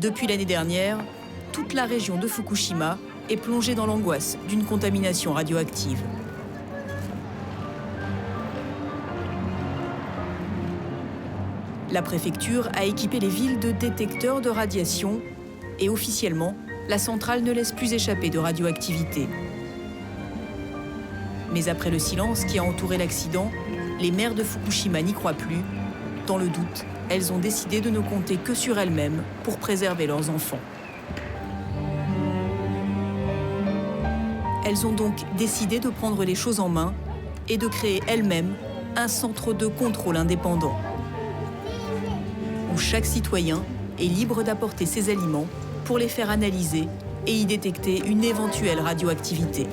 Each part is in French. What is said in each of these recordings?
Depuis l'année dernière, toute la région de Fukushima est plongée dans l'angoisse d'une contamination radioactive. La préfecture a équipé les villes de détecteurs de radiation et officiellement, la centrale ne laisse plus échapper de radioactivité. Mais après le silence qui a entouré l'accident, les maires de Fukushima n'y croient plus. Dans le doute, elles ont décidé de ne compter que sur elles-mêmes pour préserver leurs enfants. Elles ont donc décidé de prendre les choses en main et de créer elles-mêmes un centre de contrôle indépendant, où chaque citoyen est libre d'apporter ses aliments pour les faire analyser et y détecter une éventuelle radioactivité.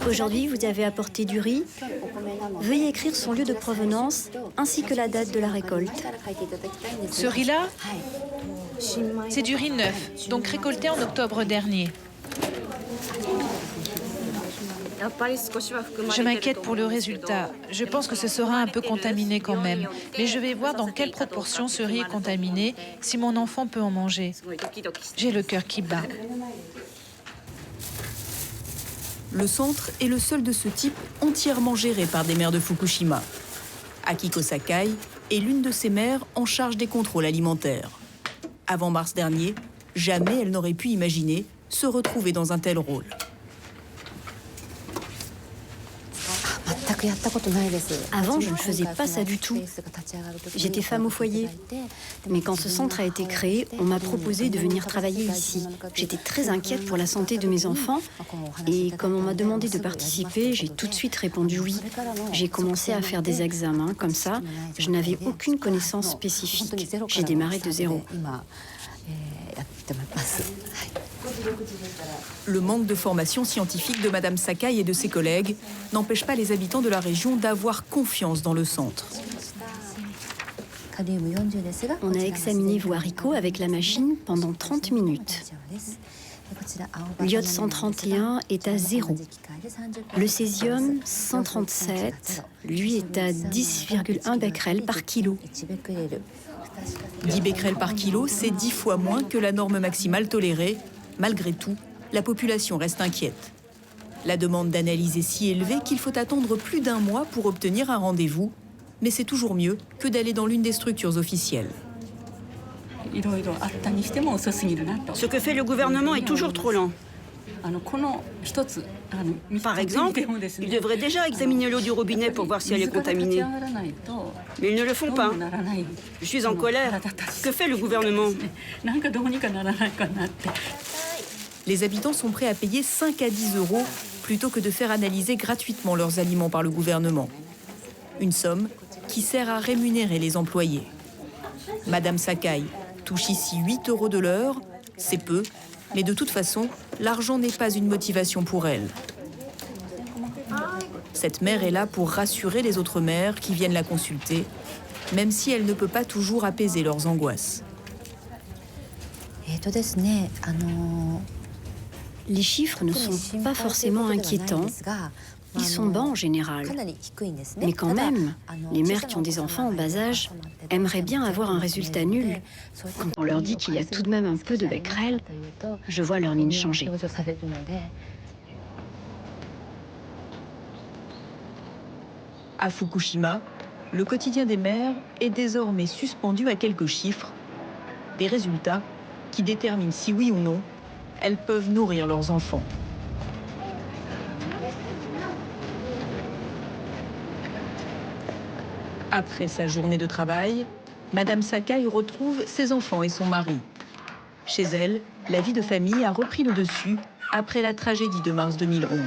Aujourd'hui, vous avez apporté du riz. Veuillez écrire son lieu de provenance ainsi que la date de la récolte. Ce riz-là, c'est du riz neuf, donc récolté en octobre dernier. Je m'inquiète pour le résultat. Je pense que ce sera un peu contaminé quand même. Mais je vais voir dans quelle proportion ce riz est contaminé, si mon enfant peut en manger. J'ai le cœur qui bat. Le centre est le seul de ce type entièrement géré par des maires de Fukushima. Akiko Sakai est l'une de ces maires en charge des contrôles alimentaires. Avant mars dernier, jamais elle n'aurait pu imaginer se retrouver dans un tel rôle. Avant, je ne faisais pas ça du tout. J'étais femme au foyer. Mais quand ce centre a été créé, on m'a proposé de venir travailler ici. J'étais très inquiète pour la santé de mes enfants. Et comme on m'a demandé de participer, j'ai tout de suite répondu oui. J'ai commencé à faire des examens comme ça. Je n'avais aucune connaissance spécifique. J'ai démarré de zéro. Le manque de formation scientifique de Madame Sakai et de ses collègues n'empêche pas les habitants de la région d'avoir confiance dans le centre. On a examiné vos haricots avec la machine pendant 30 minutes. L'iode 131 est à 0. Le césium 137, lui, est à 10,1 becquerels par kilo. 10 becquerels par kilo, c'est 10 fois moins que la norme maximale tolérée. Malgré tout, la population reste inquiète. La demande d'analyse est si élevée qu'il faut attendre plus d'1 mois pour obtenir un rendez-vous. Mais c'est toujours mieux que d'aller dans l'une des structures officielles. Ce que fait le gouvernement est toujours trop lent. Par exemple, ils devraient déjà examiner l'eau du robinet pour voir si elle est contaminée. Mais ils ne le font pas. Je suis en colère. Que fait le gouvernement ? Les habitants sont prêts à payer 5 à 10 euros plutôt que de faire analyser gratuitement leurs aliments par le gouvernement. Une somme qui sert à rémunérer les employés. Madame Sakai touche ici 8 euros de l'heure, c'est peu, mais de toute façon, l'argent n'est pas une motivation pour elle. Cette mère est là pour rassurer les autres mères qui viennent la consulter, même si elle ne peut pas toujours apaiser leurs angoisses. Les chiffres ne sont pas forcément inquiétants. Ils sont bas en général. Mais quand même, les mères qui ont des enfants en bas âge aimeraient bien avoir un résultat nul. Quand on leur dit qu'il y a tout de même un peu de becquerel, je vois leur mine changer. À Fukushima, le quotidien des mères est désormais suspendu à quelques chiffres, des résultats qui déterminent si oui ou non elles peuvent nourrir leurs enfants. Après sa journée de travail, Madame Sakai retrouve ses enfants et son mari. Chez elle, la vie de famille a repris le dessus après la tragédie de mars 2011.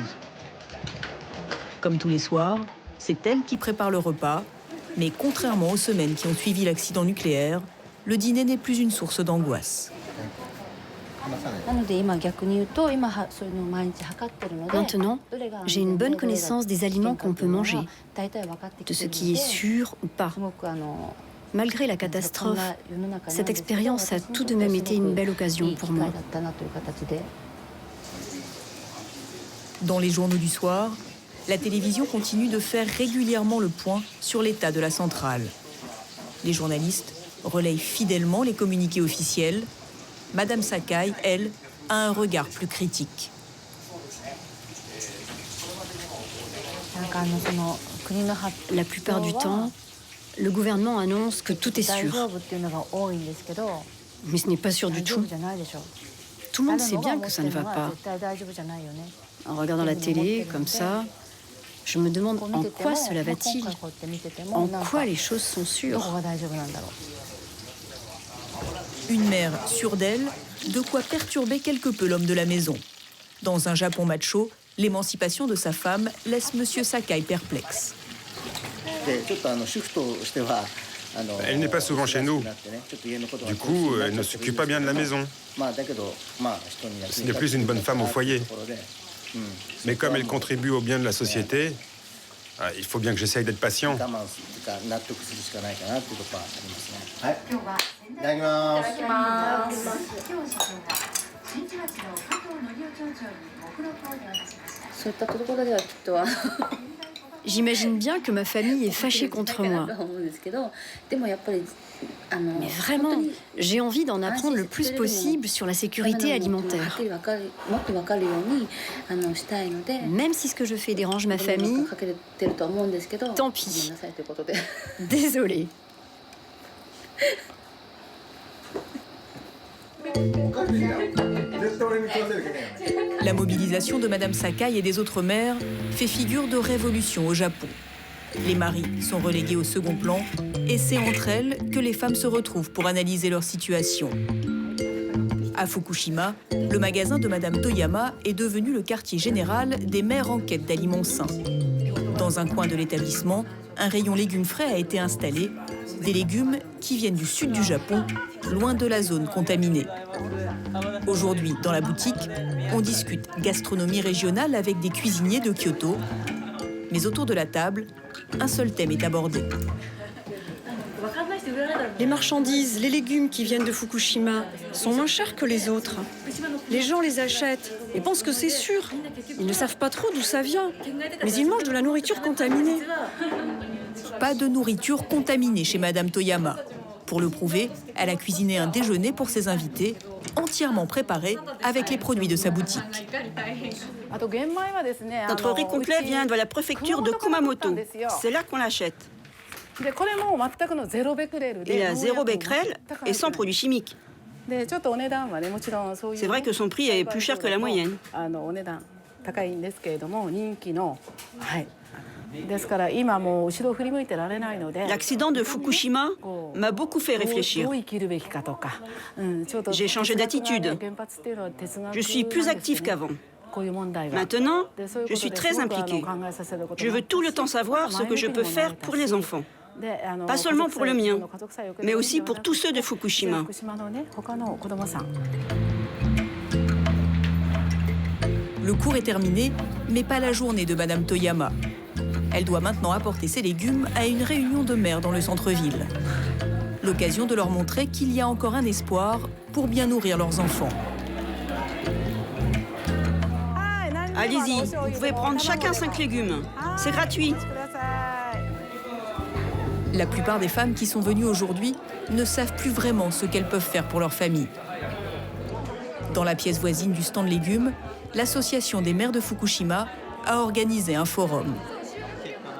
Comme tous les soirs, c'est elle qui prépare le repas, mais contrairement aux semaines qui ont suivi l'accident nucléaire, le dîner n'est plus une source d'angoisse. Maintenant, j'ai une bonne connaissance des aliments qu'on peut manger, de ce qui est sûr ou pas. Malgré la catastrophe, cette expérience a tout de même été une belle occasion pour moi. Dans les journaux du soir, la télévision continue de faire régulièrement le point sur l'état de la centrale. Les journalistes relayent fidèlement les communiqués officiels. Madame Sakai, elle, a un regard plus critique. La plupart du temps, le gouvernement annonce que tout est sûr. Mais ce n'est pas sûr du tout. Tout le monde sait bien que ça ne va pas. En regardant la télé, comme ça, je me demande en quoi cela va-t-il? En quoi les choses sont sûres? Une mère sûre d'elle, de quoi perturber quelque peu l'homme de la maison. Dans un Japon macho, l'émancipation de sa femme laisse Monsieur Sakai perplexe. Elle n'est pas souvent chez nous. Du coup, elle ne s'occupe pas bien de la maison. Ce n'est plus une bonne femme au foyer. Mais comme elle contribue au bien de la société, il faut bien que j'essaye d'être patient. J'imagine bien que ma famille est fâchée contre moi. Mais vraiment, j'ai envie d'en apprendre le plus possible sur la sécurité alimentaire. Même si ce que je fais dérange ma famille, tant pis. Désolée. La mobilisation de Madame Sakai et des autres mères fait figure de révolution au Japon. Les maris sont relégués au second plan et c'est entre elles que les femmes se retrouvent pour analyser leur situation. À Fukushima, le magasin de Madame Toyama est devenu le quartier général des mères en quête d'aliments sains. Dans un coin de l'établissement, un rayon légumes frais a été installé, des légumes qui viennent du sud du Japon, loin de la zone contaminée. Aujourd'hui, dans la boutique, on discute gastronomie régionale avec des cuisiniers de Kyoto. Mais autour de la table, un seul thème est abordé. Les marchandises, les légumes qui viennent de Fukushima sont moins chers que les autres. Les gens les achètent et pensent que c'est sûr. Ils ne savent pas trop d'où ça vient, mais ils mangent de la nourriture contaminée. Pas de nourriture contaminée chez Madame Toyama. Pour le prouver, elle a cuisiné un déjeuner pour ses invités, entièrement préparé avec les produits de sa boutique. Notre riz complet vient de la préfecture de Kumamoto. C'est là qu'on l'achète. Il a 0 becquerel et sans produits chimiques. C'est vrai que son prix est plus cher que la moyenne. L'accident de Fukushima m'a beaucoup fait réfléchir. J'ai changé d'attitude. Je suis plus active qu'avant. Maintenant, je suis très impliquée. Je veux tout le temps savoir ce que je peux faire pour les enfants. Pas seulement pour le mien, mais aussi pour tous ceux de Fukushima. Le cours est terminé, mais pas la journée de Madame Toyama. Elle doit maintenant apporter ses légumes à une réunion de mères dans le centre-ville. L'occasion de leur montrer qu'il y a encore un espoir pour bien nourrir leurs enfants. Allez-y, vous pouvez prendre chacun 5 légumes. C'est gratuit. La plupart des femmes qui sont venues aujourd'hui ne savent plus vraiment ce qu'elles peuvent faire pour leur famille. Dans la pièce voisine du stand légumes, l'association des mères de Fukushima a organisé un forum.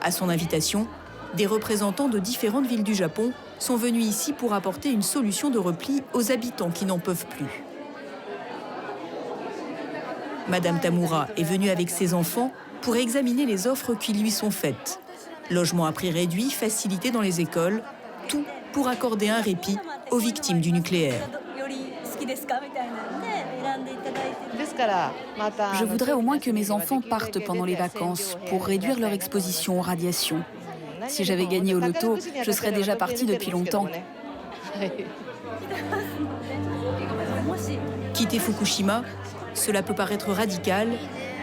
À son invitation, des représentants de différentes villes du Japon sont venus ici pour apporter une solution de repli aux habitants qui n'en peuvent plus. Madame Tamura est venue avec ses enfants pour examiner les offres qui lui sont faites. Logement à prix réduit, facilité dans les écoles, tout pour accorder un répit aux victimes du nucléaire. Je voudrais au moins que mes enfants partent pendant les vacances pour réduire leur exposition aux radiations. Si j'avais gagné au loto, je serais déjà partie depuis longtemps. Quitter Fukushima, cela peut paraître radical,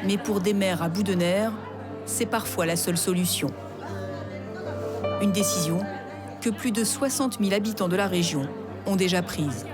mais pour des mères à bout de nerfs, c'est parfois la seule solution. Une décision que plus de 60 000 habitants de la région ont déjà prise.